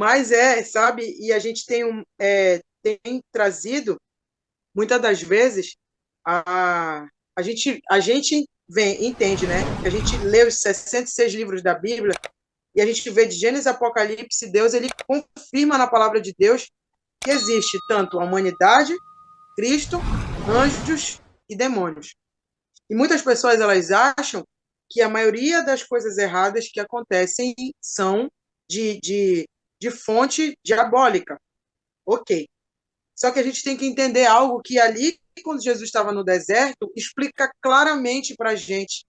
Mas sabe, e a gente tem trazido, muitas das vezes, a gente entende, né? Que a gente lê os 66 livros da Bíblia e a gente vê de Gênesis a Apocalipse, Deus ele confirma na palavra de Deus que existe tanto a humanidade, Cristo, anjos e demônios. E muitas pessoas elas acham que a maioria das coisas erradas que acontecem são de, de, de fonte diabólica. Ok. Só que a gente tem que entender algo que ali, quando Jesus estava no deserto, explica claramente para a gente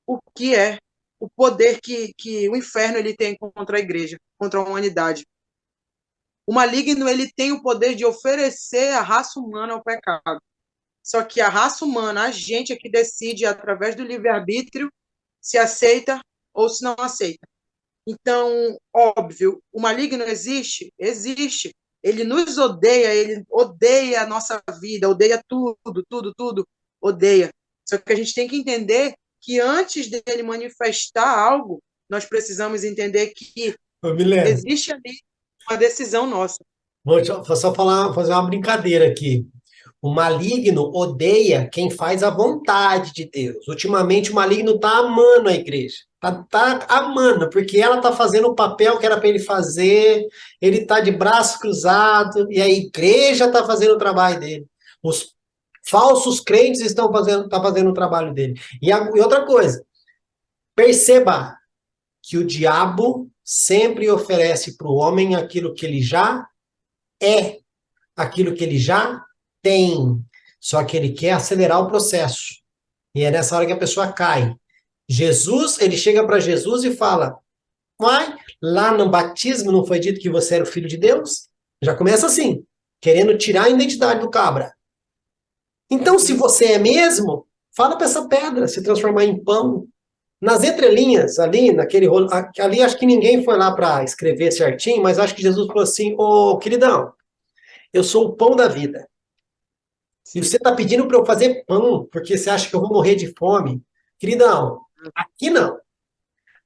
o que é o poder que o inferno ele tem contra a igreja, contra a humanidade. O maligno ele tem o poder de oferecer a raça humana ao pecado. Só que a raça humana, a gente é que decide, através do livre-arbítrio, se aceita ou se não aceita. Então, óbvio, o maligno existe? Existe. Ele nos odeia, ele odeia a nossa vida, odeia tudo, tudo, tudo, odeia. Só que a gente tem que entender que antes dele manifestar algo, nós precisamos entender que Ô, Milena, existe ali uma decisão nossa. vou só falar, fazer uma brincadeira aqui. O maligno odeia quem faz a vontade de Deus. Ultimamente, o maligno tá amando a igreja. Tá amando, porque ela tá fazendo o papel que era para ele fazer, ele tá de braço cruzado, e a igreja tá fazendo o trabalho dele. Os falsos crentes tá fazendo o trabalho dele. E outra coisa, perceba que o diabo sempre oferece para o homem aquilo que ele já é, aquilo que ele já tem. Só que ele quer acelerar o processo. E é nessa hora que a pessoa cai. Jesus, ele chega para Jesus e fala: Uai, lá no batismo não foi dito que você era o filho de Deus? Já começa assim, querendo tirar a identidade do cabra. Então, se Uhum. você é mesmo, fala para essa pedra se transformar em pão. Nas entrelinhas, ali, naquele rolo, ali acho que ninguém foi lá para escrever certinho, mas acho que Jesus falou assim: Ô, queridão, eu sou o pão da vida. E Sim. você está pedindo para eu fazer pão, porque você acha que eu vou morrer de fome? Queridão, aqui não.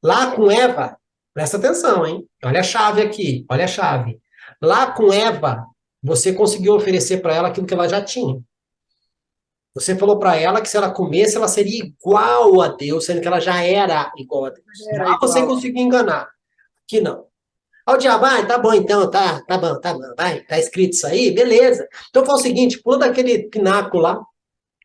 Lá com Eva, presta atenção, hein? Olha a chave aqui, olha a chave. Lá com Eva, você conseguiu oferecer para ela aquilo que ela já tinha. Você falou para ela que se ela comesse, ela seria igual a Deus, sendo que ela já era igual a Deus. Era Lá você igual. conseguiu enganar. Aqui não. Ó, o diabo, tá bom então, tá bom, vai, tá escrito isso aí, beleza. Então faz o seguinte, pula daquele pináculo lá,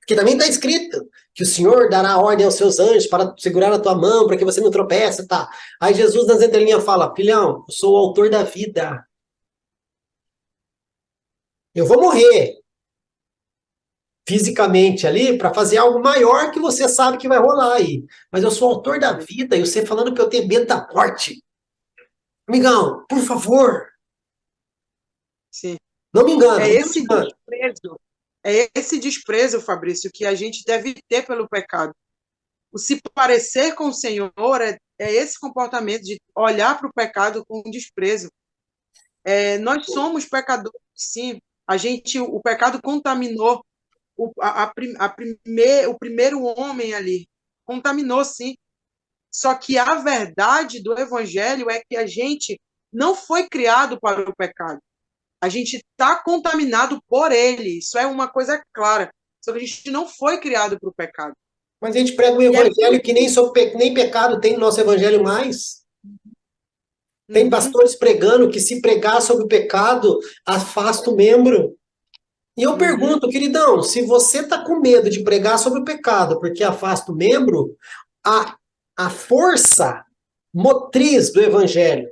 que também está escrito que o Senhor dará ordem aos seus anjos para segurar a tua mão, para que você não tropece, tá? Aí Jesus nas entrelinhas fala, filhão, eu sou o autor da vida. Eu vou morrer fisicamente ali para fazer algo maior que você sabe que vai rolar aí. Mas eu sou o autor da vida e você falando que eu tenho medo da morte. Amigão, por favor, Sim. não me engana, É não me esse engana. desprezo, é esse desprezo, Fabrício, que a gente deve ter pelo pecado. O se parecer com o Senhor é esse comportamento de olhar para o pecado com desprezo. Nós somos pecadores, sim. O pecado contaminou o primeiro homem ali. Contaminou, sim. Só que a verdade do evangelho é que a gente não foi criado para o pecado. A gente está contaminado por ele. Isso é uma coisa clara. Só que a gente não foi criado para o pecado. Mas a gente prega um E é por evangelho que nem pecado tem no nosso evangelho mais. Tem uhum, pastores pregando que se pregar sobre o pecado, afasta o membro. E eu uhum, pergunto, queridão, se você está com medo de pregar sobre o pecado porque afasta o membro, a, a força motriz do evangelho,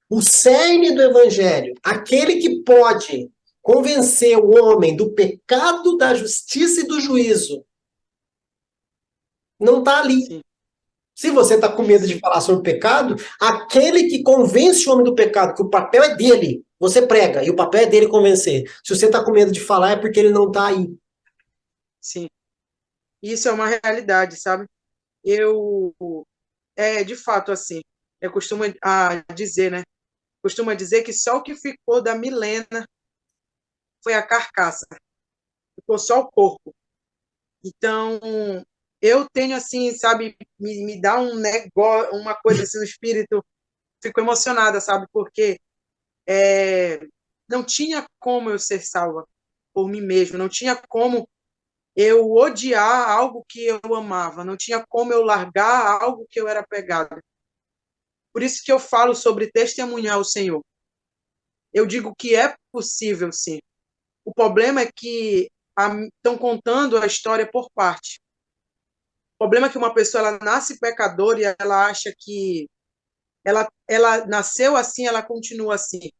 o cerne do evangelho, aquele que pode convencer o homem do pecado, da justiça e do juízo, não está ali. sim, Se você está com medo de sim, falar sobre pecado, aquele que convence o homem do pecado, que o papel é dele, você prega, e o papel é dele convencer. Se você está com medo de falar, é porque ele não está aí. sim. Isso é uma realidade, sabe? Eu, de fato, assim, eu costumo dizer, né? Costuma dizer que só o que ficou da Milena foi a carcaça, ficou só o corpo. Então, eu tenho, assim, sabe, me dá um negócio, uma coisa assim no espírito, fico emocionada, sabe? Porque não tinha como eu ser salva por mim mesmo, não tinha como eu odiar algo que eu amava, não tinha como eu largar algo que eu era apegado. Por isso que eu falo sobre testemunhar o Senhor. Eu digo que é possível, sim. O problema é que estão contando a história por parte. O problema é que uma pessoa ela nasce pecadora e ela acha que ela nasceu assim, ela continua assim.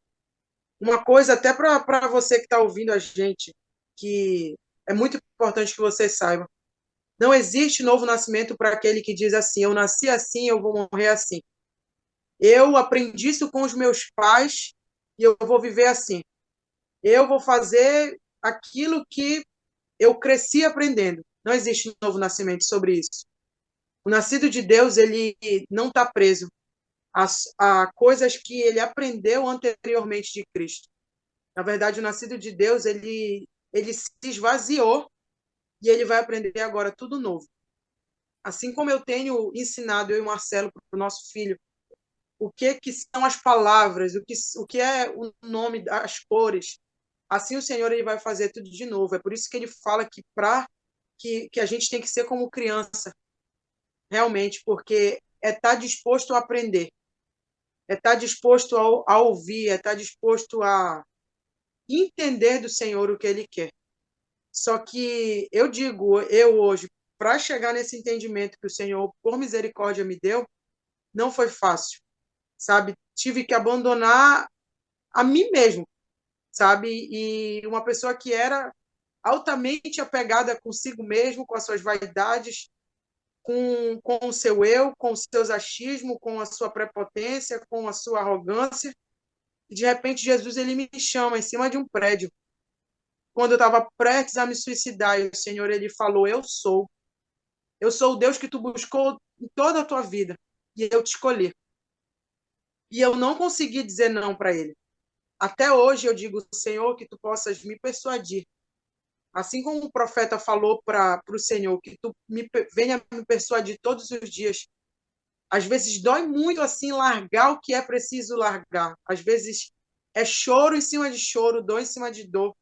Uma coisa até para você que está ouvindo a gente, que é muito importante que você saiba. Não existe novo nascimento para aquele que diz assim, eu nasci assim, eu vou morrer assim. Eu aprendi isso com os meus pais e eu vou viver assim. Eu vou fazer aquilo que eu cresci aprendendo. Não existe novo nascimento sobre isso. O nascido de Deus, ele não está preso a coisas que ele aprendeu anteriormente de Cristo. Na verdade, o nascido de Deus, ele se esvaziou e ele vai aprender agora tudo novo. Assim como eu tenho ensinado, eu e o Marcelo, para o nosso filho, o que são as palavras, o que é o nome, as cores, assim o Senhor ele vai fazer tudo de novo. É por isso que ele fala que a gente tem que ser como criança, realmente, porque é estar disposto a aprender, é estar disposto a ouvir, é estar disposto a entender do Senhor o que ele quer. Só que eu digo, eu hoje, para chegar nesse entendimento que o Senhor, por misericórdia, me deu, não foi fácil, sabe? Tive que abandonar a mim mesmo, sabe? E uma pessoa que era altamente apegada consigo mesmo, com as suas vaidades, com o seu eu, com os seus achismos, com a sua prepotência, com a sua arrogância. E de repente Jesus ele me chama em cima de um prédio. Quando eu estava prestes a me suicidar, e o Senhor ele falou: eu sou o Deus que tu buscou em toda a tua vida e eu te escolhi. E eu não consegui dizer não para ele. Até hoje eu digo, Senhor, que tu possas me persuadir. Assim como o profeta falou para o Senhor, que tu venha me persuadir todos os dias. Às vezes dói muito assim largar o que é preciso largar. Às vezes é choro em cima de choro, dor em cima de dor.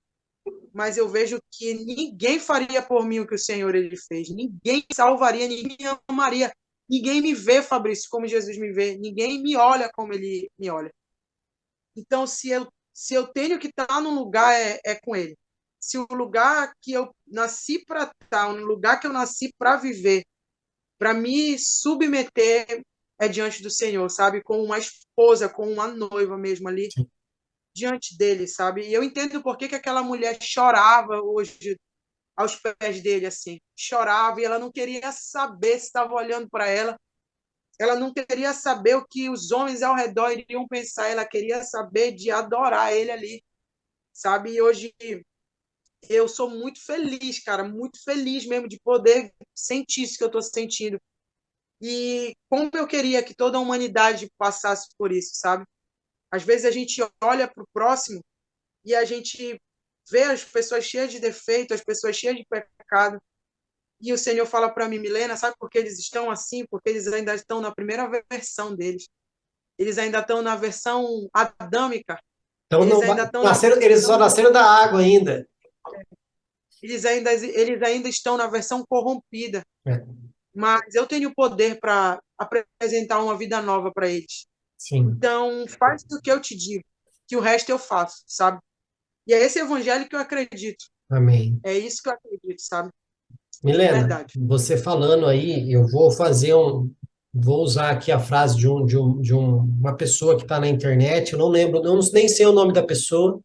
Mas eu vejo que ninguém faria por mim o que o Senhor ele fez. Ninguém salvaria, ninguém me amaria. Ninguém me vê, Fabrício, como Jesus me vê. Ninguém me olha como ele me olha. Então, se eu tenho que estar num lugar, é com ele. Se o lugar que eu nasci para estar, o lugar que eu nasci para viver, para me submeter, é diante do Senhor, sabe? Com uma esposa, com uma noiva mesmo ali, diante dele, sabe? E eu entendo por que aquela mulher chorava hoje aos pés dele, assim. Chorava e ela não queria saber se estava olhando para ela. Ela não queria saber o que os homens ao redor iriam pensar. Ela queria saber de adorar ele ali, sabe? E hoje eu sou muito feliz, cara, muito feliz mesmo de poder sentir isso que eu estou sentindo. E como eu queria que toda a humanidade passasse por isso, sabe? Às vezes a gente olha para o próximo e a gente vê as pessoas cheias de defeito, as pessoas cheias de pecado. E o Senhor fala para mim, Milena, sabe por que eles estão assim? Porque eles ainda estão na primeira versão deles. Eles ainda estão na versão adâmica. Então, Eles não, ainda estão na nasceram, eles só versão. nasceram da água ainda. Eles ainda estão na versão corrompida. É, Mas eu tenho poder para apresentar uma vida nova para eles. sim, Então, faz o que eu te digo, que o resto eu faço, sabe? E é esse evangelho que eu acredito. amém. É isso que eu acredito, sabe? De Milena, verdade. você falando aí, vou usar aqui a frase uma pessoa que está na internet, eu não lembro, não, nem sei o nome da pessoa,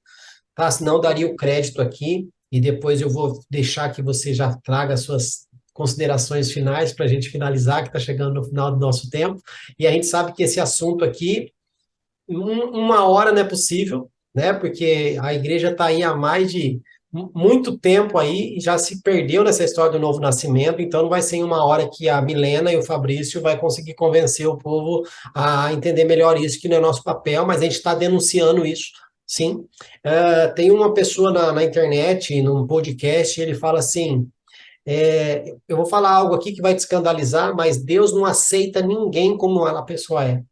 tá? Senão daria o crédito aqui, e depois eu vou deixar que você já traga as suas considerações finais para a gente finalizar, que está chegando no final do nosso tempo, e a gente sabe que esse assunto aqui, uma hora não é possível, né? Porque a igreja está aí há mais de muito tempo aí e já se perdeu nessa história do novo nascimento, então não vai ser em uma hora que a Milena e o Fabrício vai conseguir convencer o povo a entender melhor isso, que não é nosso papel, mas a gente está denunciando isso, sim. Tem uma pessoa na internet, num podcast, ele fala assim, eu vou falar algo aqui que vai te escandalizar, mas Deus não aceita ninguém como a pessoa é.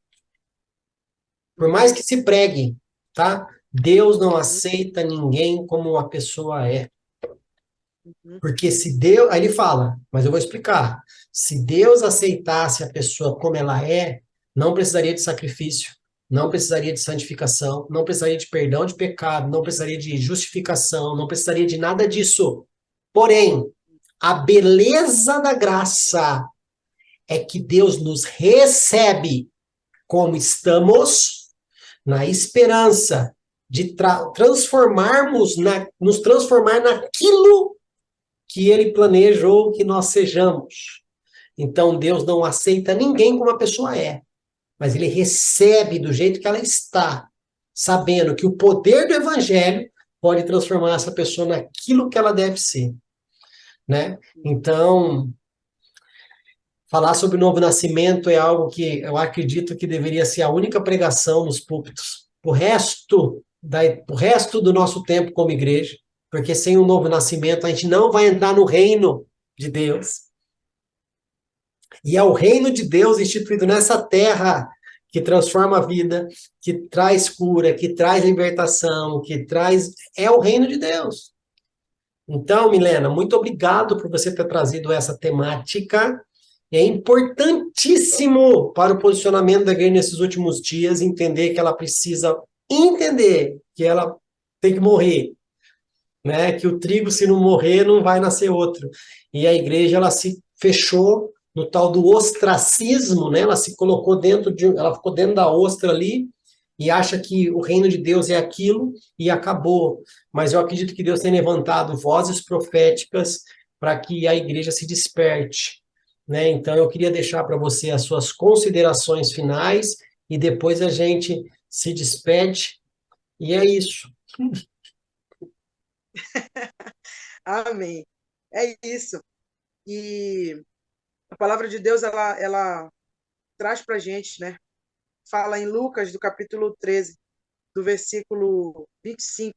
Por mais que se pregue tá? Deus não Uhum, aceita ninguém como uma pessoa é. uhum, Porque se Deus. Aí ele fala, mas eu vou explicar. Se Deus aceitasse a pessoa como ela é, não precisaria de sacrifício, não precisaria de santificação, não precisaria de perdão de pecado, não precisaria de justificação, não precisaria de nada disso. Porém, a beleza da graça é que Deus nos recebe como estamos, na esperança de nos transformar naquilo que ele planejou que nós sejamos. Então, Deus não aceita ninguém como a pessoa é, mas ele recebe do jeito que ela está, sabendo que o poder do evangelho pode transformar essa pessoa naquilo que ela deve ser, né? Então, falar sobre o novo nascimento é algo que eu acredito que deveria ser a única pregação nos púlpitos. O resto do nosso tempo como igreja, porque sem o novo nascimento a gente não vai entrar no reino de Deus. E é o reino de Deus instituído nessa terra que transforma a vida, que traz cura, que traz libertação, que traz. É o reino de Deus. Então, Milena, muito obrigado por você ter trazido essa temática. É importantíssimo para o posicionamento da igreja nesses últimos dias entender que ela precisa entender que ela tem que morrer, né? Que o trigo, se não morrer, não vai nascer outro. E a igreja, ela se fechou no tal do ostracismo, né? Ela se colocou ela ficou dentro da ostra ali e acha que o reino de Deus é aquilo e acabou. Mas eu acredito que Deus tem levantado vozes proféticas para que a igreja se desperte, né? Então eu queria deixar para você as suas considerações finais e depois a gente se despede. E é isso. amém. É isso. E a palavra de Deus, ela traz para a gente, né? Fala em Lucas, do capítulo 13, do versículo 25,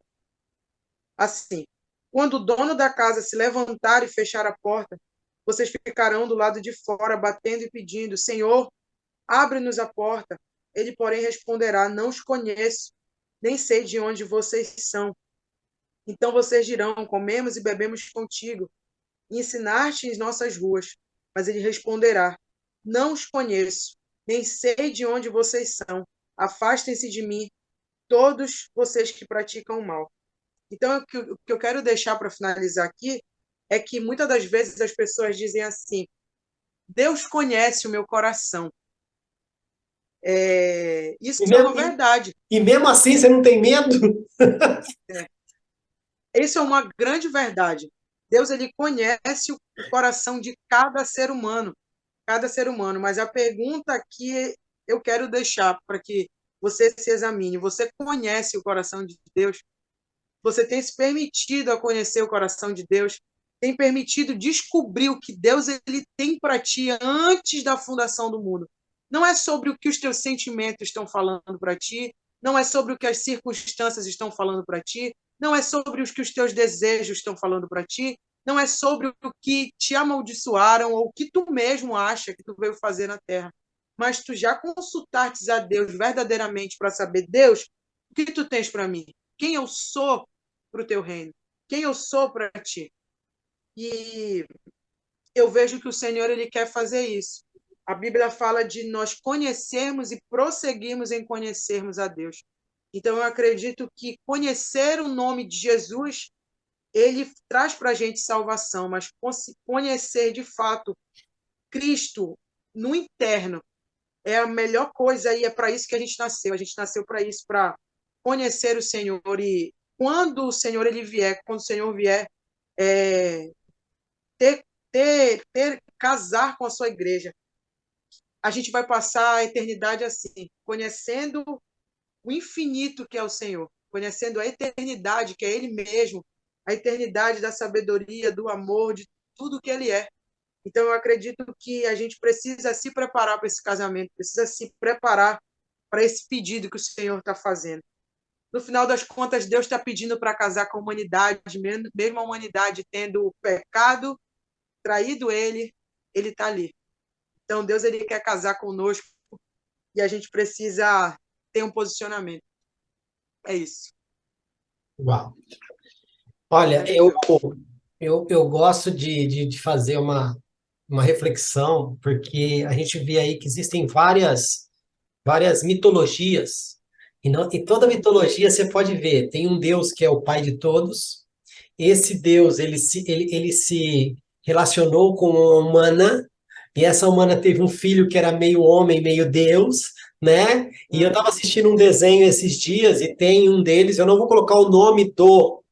assim: quando o dono da casa se levantar e fechar a porta, vocês ficarão do lado de fora, batendo e pedindo: Senhor, abre-nos a porta. Ele, porém, responderá: não os conheço, nem sei de onde vocês são. Então vocês dirão: comemos e bebemos contigo, e ensinaste em nossas ruas. Mas ele responderá: não os conheço, nem sei de onde vocês são. Afastem-se de mim, todos vocês que praticam o mal. Então, o que eu quero deixar para finalizar aqui é que muitas das vezes as pessoas dizem assim: Deus conhece o meu coração. Isso E é mesmo, uma verdade. e mesmo assim, você não tem medo? É. Isso é uma grande verdade. Deus ele conhece o coração de cada ser humano. Mas a pergunta que eu quero deixar para que você se examine: você conhece o coração de Deus? Você tem se permitido a conhecer o coração de Deus? Tem permitido descobrir o que Deus ele tem para ti antes da fundação do mundo? Não é sobre o que os teus sentimentos estão falando para ti, não é sobre o que as circunstâncias estão falando para ti, não é sobre o que os teus desejos estão falando para ti, não é sobre o que te amaldiçoaram ou o que tu mesmo acha que tu veio fazer na terra. Mas tu já consultastes a Deus verdadeiramente para saber: Deus, o que tu tens para mim? Quem eu sou para o teu reino? Quem eu sou para ti? E eu vejo que o Senhor ele quer fazer isso. A Bíblia fala de nós conhecermos e prosseguirmos em conhecermos a Deus. Então eu acredito que conhecer o nome de Jesus, ele traz para a gente salvação, mas conhecer de fato Cristo no interno é a melhor coisa e é para isso que a gente nasceu. A gente nasceu para isso, para conhecer o Senhor. E quando o Senhor ele vier, quando o Senhor vier, é, casar com a sua igreja, a gente vai passar a eternidade assim, conhecendo o infinito que é o Senhor, conhecendo a eternidade que é Ele mesmo, a eternidade da sabedoria, do amor, de tudo que Ele é. Então, eu acredito que a gente precisa se preparar para esse casamento, precisa se preparar para esse pedido que o Senhor está fazendo. No final das contas, Deus está pedindo para casar com a humanidade, mesmo a humanidade tendo pecado, traído ele está ali. Então, Deus ele quer casar conosco e a gente precisa ter um posicionamento. É isso. Uau. Olha, Muito legal. eu gosto de fazer uma reflexão, porque a gente vê aí que existem várias mitologias, e toda mitologia você pode ver, tem um Deus que é o pai de todos, esse Deus, ele se relacionou com uma humana, e essa humana teve um filho que era meio homem, meio Deus, né? E eu estava assistindo um desenho esses dias, e tem um deles, eu não vou colocar o nome do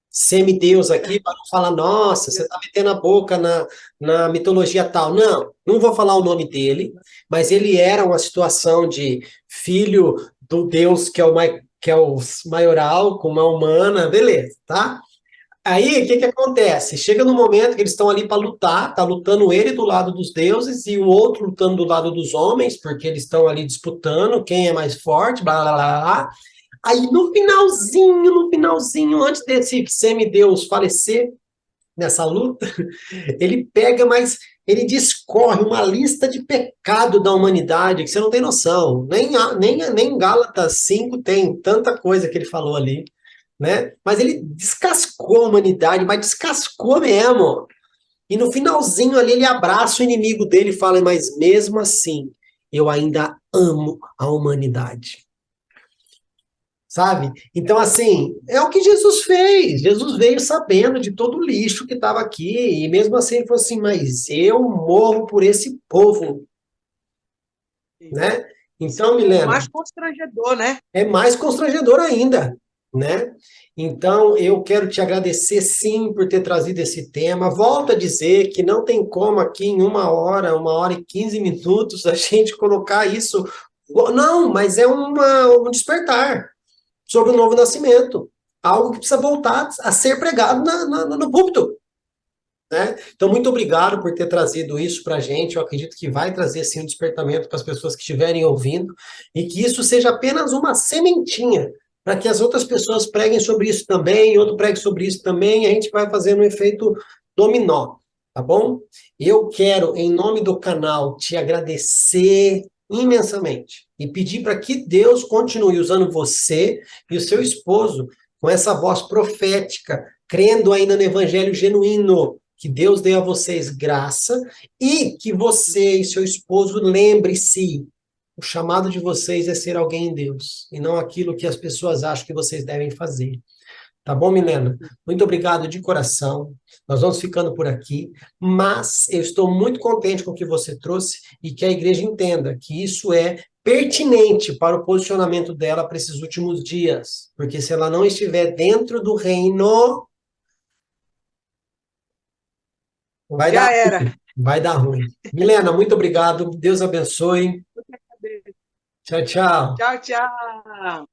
semideus aqui para não falar, nossa, você está metendo a boca na mitologia tal. Não, não vou falar o nome dele, mas ele era uma situação de filho do deus que é o maioral, com uma humana, beleza, tá? Aí, o que que acontece? Chega no momento que eles estão ali para lutar, tá lutando ele do lado dos deuses e o outro lutando do lado dos homens, porque eles estão ali disputando quem é mais forte, blá blá blá. Blá. Aí no finalzinho, antes desse semideus falecer nessa luta, ele pega, mas ele discorre uma lista de pecado da humanidade que você não tem noção. Nem Gálatas 5 tem tanta coisa que ele falou ali, né? Mas ele descascou a humanidade, mas descascou mesmo. E no finalzinho ali ele abraça o inimigo dele e fala: mas mesmo assim, eu ainda amo a humanidade. Sabe? Então, assim, é o que Jesus fez. Jesus veio sabendo de todo o lixo que estava aqui, e mesmo assim ele falou assim: mas eu morro por esse povo, né? Então, O Milena, mais constrangedor, né? é mais constrangedor ainda, né? Então, eu quero te agradecer, sim, por ter trazido esse tema. Volto a dizer que não tem como aqui em 1 hora, 1 hora e 15 minutos, a gente colocar isso. Não, mas é um despertar sobre o novo nascimento. Algo que precisa voltar a ser pregado no púlpito. Né? Então, muito obrigado por ter trazido isso para a gente. Eu acredito que vai trazer sim um despertamento para as pessoas que estiverem ouvindo e que isso seja apenas uma sementinha para que as outras pessoas preguem sobre isso também, outro pregue sobre isso também, e a gente vai fazendo um efeito dominó, tá bom? Eu quero, em nome do canal, te agradecer imensamente e pedir para que Deus continue usando você e o seu esposo com essa voz profética, crendo ainda no evangelho genuíno, que Deus dê a vocês graça e que você e seu esposo lembre-se, o chamado de vocês é ser alguém em Deus e não aquilo que as pessoas acham que vocês devem fazer. Tá bom, Milena? Muito obrigado de coração. Nós vamos ficando por aqui, mas eu estou muito contente com o que você trouxe e que a igreja entenda que isso é pertinente para o posicionamento dela para esses últimos dias, porque se ela não estiver dentro do reino, vai dar Já era. ruim. Vai dar ruim. Milena, muito obrigado. Deus abençoe. Tchau, tchau. Tchau, tchau.